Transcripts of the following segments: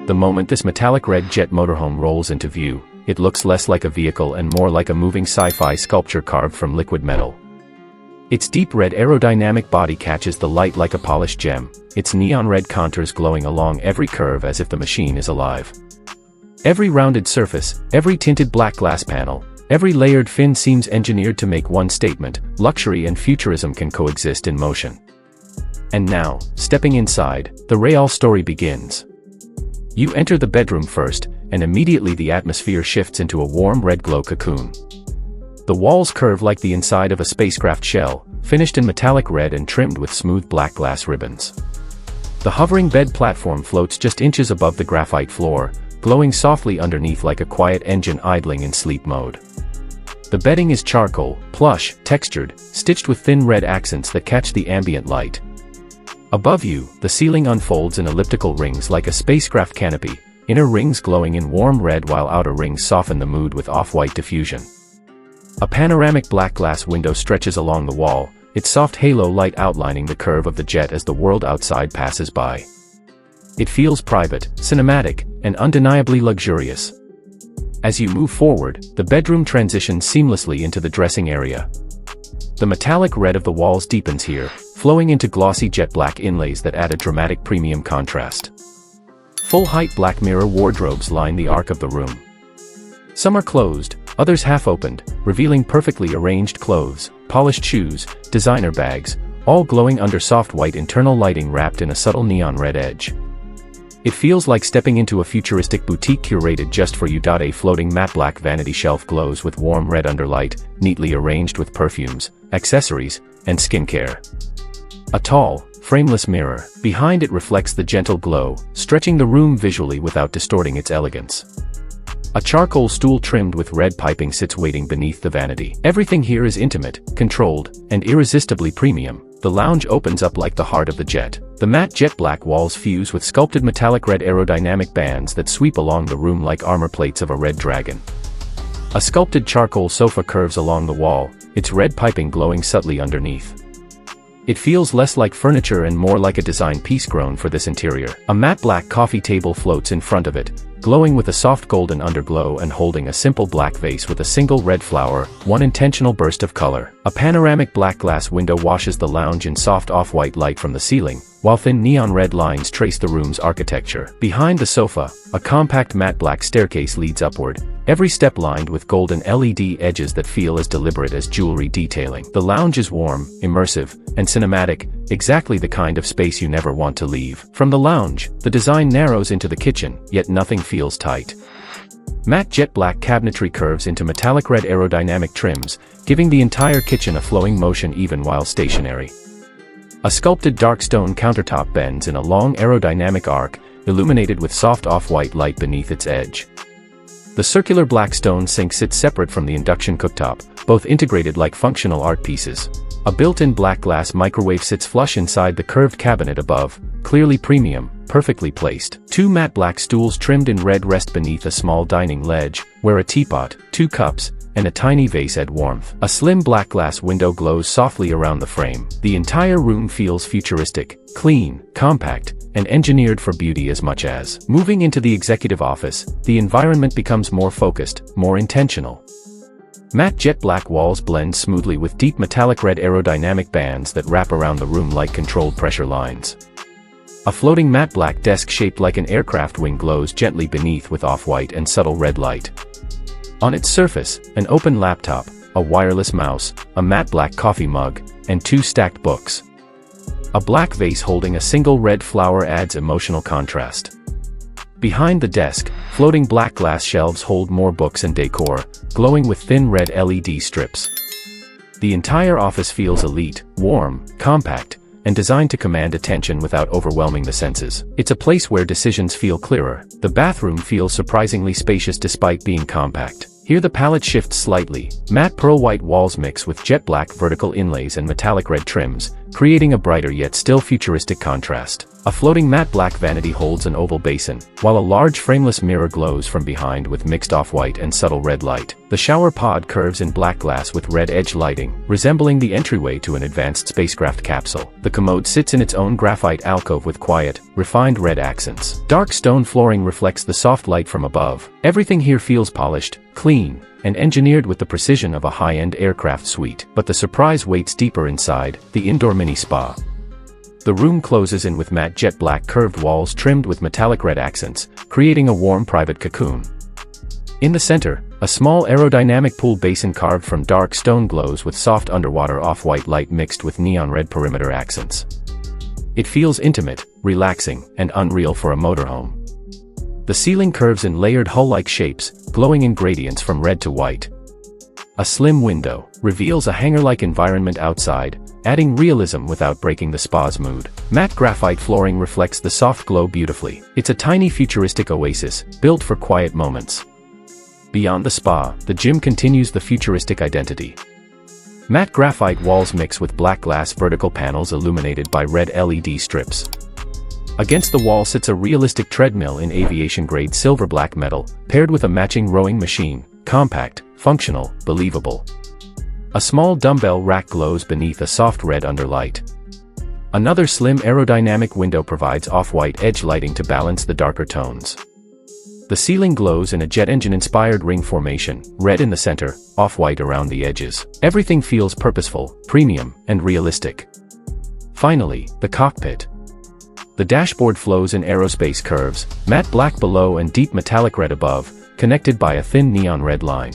The moment this metallic red jet motorhome rolls into view, it looks less like a vehicle and more like a moving sci-fi sculpture carved from liquid metal. Its deep red aerodynamic body catches the light like a polished gem, its neon red contours glowing along every curve as if the machine is alive. Every rounded surface, every tinted black glass panel, every layered fin seems engineered to make one statement: luxury and futurism can coexist in motion. And now, stepping inside, the real story begins. You enter the bedroom first, and immediately the atmosphere shifts into a warm red glow cocoon. The walls curve like the inside of a spacecraft shell, finished in metallic red and trimmed with smooth black glass ribbons. The hovering bed platform floats just inches above the graphite floor, glowing softly underneath like a quiet engine idling in sleep mode. The bedding is charcoal, plush, textured, stitched with thin red accents that catch the ambient light. Above you, the ceiling unfolds in elliptical rings like a spacecraft canopy, inner rings glowing in warm red while outer rings soften the mood with off-white diffusion. A panoramic black glass window stretches along the wall, its soft halo light outlining the curve of the jet as the world outside passes by. It feels private, cinematic, and undeniably luxurious. As you move forward, the bedroom transitions seamlessly into the dressing area. The metallic red of the walls deepens here, flowing into glossy jet black inlays that add a dramatic premium contrast. Full-height black mirror wardrobes line the arc of the room. Some are closed, others half-opened, revealing perfectly arranged clothes, polished shoes, designer bags, all glowing under soft white internal lighting wrapped in a subtle neon red edge. It feels like stepping into a futuristic boutique curated just for you. A floating matte black vanity shelf glows with warm red underlight, neatly arranged with perfumes, accessories, and skincare. A tall, frameless mirror, behind it reflects the gentle glow, stretching the room visually without distorting its elegance. A charcoal stool trimmed with red piping sits waiting beneath the vanity. Everything here is intimate, controlled, and irresistibly premium. The lounge opens up like the heart of the jet. The matte jet black walls fuse with sculpted metallic red aerodynamic bands that sweep along the room like armor plates of a red dragon. A sculpted charcoal sofa curves along the wall, its red piping glowing subtly underneath. It feels less like furniture and more like a design piece grown for this interior. A matte black coffee table floats in front of it, glowing with a soft golden underglow and holding a simple black vase with a single red flower, one intentional burst of color. A panoramic black glass window washes the lounge in soft off-white light from the ceiling, while thin neon red lines trace the room's architecture. Behind the sofa, a compact matte black staircase leads upward, every step lined with golden LED edges that feel as deliberate as jewelry detailing. The lounge is warm, immersive, and cinematic, exactly the kind of space you never want to leave. From the lounge, the design narrows into the kitchen, yet nothing feels tight. Matte jet black cabinetry curves into metallic red aerodynamic trims, giving the entire kitchen a flowing motion even while stationary. A sculpted dark stone countertop bends in a long aerodynamic arc, illuminated with soft off-white light beneath its edge. The circular black stone sink sits separate from the induction cooktop, both integrated like functional art pieces. A built-in black glass microwave sits flush inside the curved cabinet above, clearly premium, perfectly placed. Two matte black stools trimmed in red rest beneath a small dining ledge, where a teapot, 2 cups, and a tiny vase add warmth. A slim black glass window glows softly around the frame. The entire room feels futuristic, clean, compact, and engineered for beauty as much as. Moving into the executive office, the environment becomes more focused, more intentional. Matte jet black walls blend smoothly with deep metallic red aerodynamic bands that wrap around the room like controlled pressure lines. A floating matte black desk shaped like an aircraft wing glows gently beneath with off-white and subtle red light. On its surface, an open laptop, a wireless mouse, a matte black coffee mug, and 2 stacked books. A black vase holding a single red flower adds emotional contrast. Behind the desk, floating black glass shelves hold more books and decor, glowing with thin red LED strips. The entire office feels elite, warm, compact, and designed to command attention without overwhelming the senses. It's a place where decisions feel clearer. The bathroom feels surprisingly spacious despite being compact. Here the palette shifts slightly. Matte pearl white walls mix with jet black vertical inlays and metallic red trims, creating a brighter yet still futuristic contrast. A floating matte black vanity holds an oval basin, while a large frameless mirror glows from behind with mixed off-white and subtle red light. The shower pod curves in black glass with red edge lighting, resembling the entryway to an advanced spacecraft capsule. The commode sits in its own graphite alcove with quiet, refined red accents. Dark stone flooring reflects the soft light from above. Everything here feels polished, clean, and engineered with the precision of a high-end aircraft suite. But the surprise waits deeper inside, the indoor mini-spa. The room closes in with matte jet black curved walls trimmed with metallic red accents, creating a warm private cocoon. In the center, a small aerodynamic pool basin carved from dark stone glows with soft underwater off-white light mixed with neon red perimeter accents. It feels intimate, relaxing, and unreal for a motorhome. The ceiling curves in layered hull-like shapes, glowing in gradients from red to white. A slim window reveals a hangar-like environment outside, adding realism without breaking the spa's mood. Matte graphite flooring reflects the soft glow beautifully. It's a tiny futuristic oasis, built for quiet moments. Beyond the spa, the gym continues the futuristic identity. Matte graphite walls mix with black glass vertical panels illuminated by red LED strips. Against the wall sits a realistic treadmill in aviation-grade silver-black metal, paired with a matching rowing machine, compact, functional, believable. A small dumbbell rack glows beneath a soft red underlight. Another slim aerodynamic window provides off-white edge lighting to balance the darker tones. The ceiling glows in a jet engine-inspired ring formation, red in the center, off-white around the edges. Everything feels purposeful, premium, and realistic. Finally, the cockpit. The dashboard flows in aerospace curves, matte black below and deep metallic red above, connected by a thin neon red line.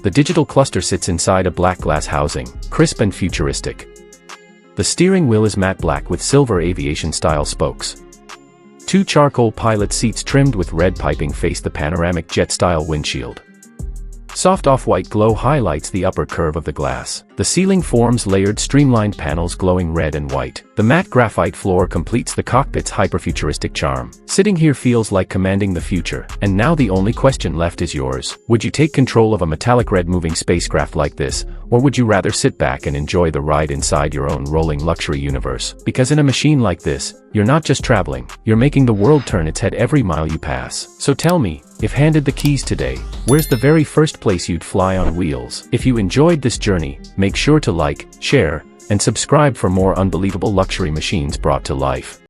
The digital cluster sits inside a black glass housing, crisp and futuristic. The steering wheel is matte black with silver aviation-style spokes. Two charcoal pilot seats trimmed with red piping face the panoramic jet-style windshield. Soft off-white glow highlights the upper curve of the glass. The ceiling forms layered streamlined panels glowing red and white. The matte graphite floor completes the cockpit's hyper-futuristic charm. Sitting here feels like commanding the future. And now the only question left is yours. Would you take control of a metallic red moving spacecraft like this, or would you rather sit back and enjoy the ride inside your own rolling luxury universe? Because in a machine like this, you're not just traveling, you're making the world turn its head every mile you pass. So tell me, if handed the keys today, where's the very first place you'd fly on wheels? If you enjoyed this journey, make sure to like, share, and subscribe for more unbelievable luxury machines brought to life.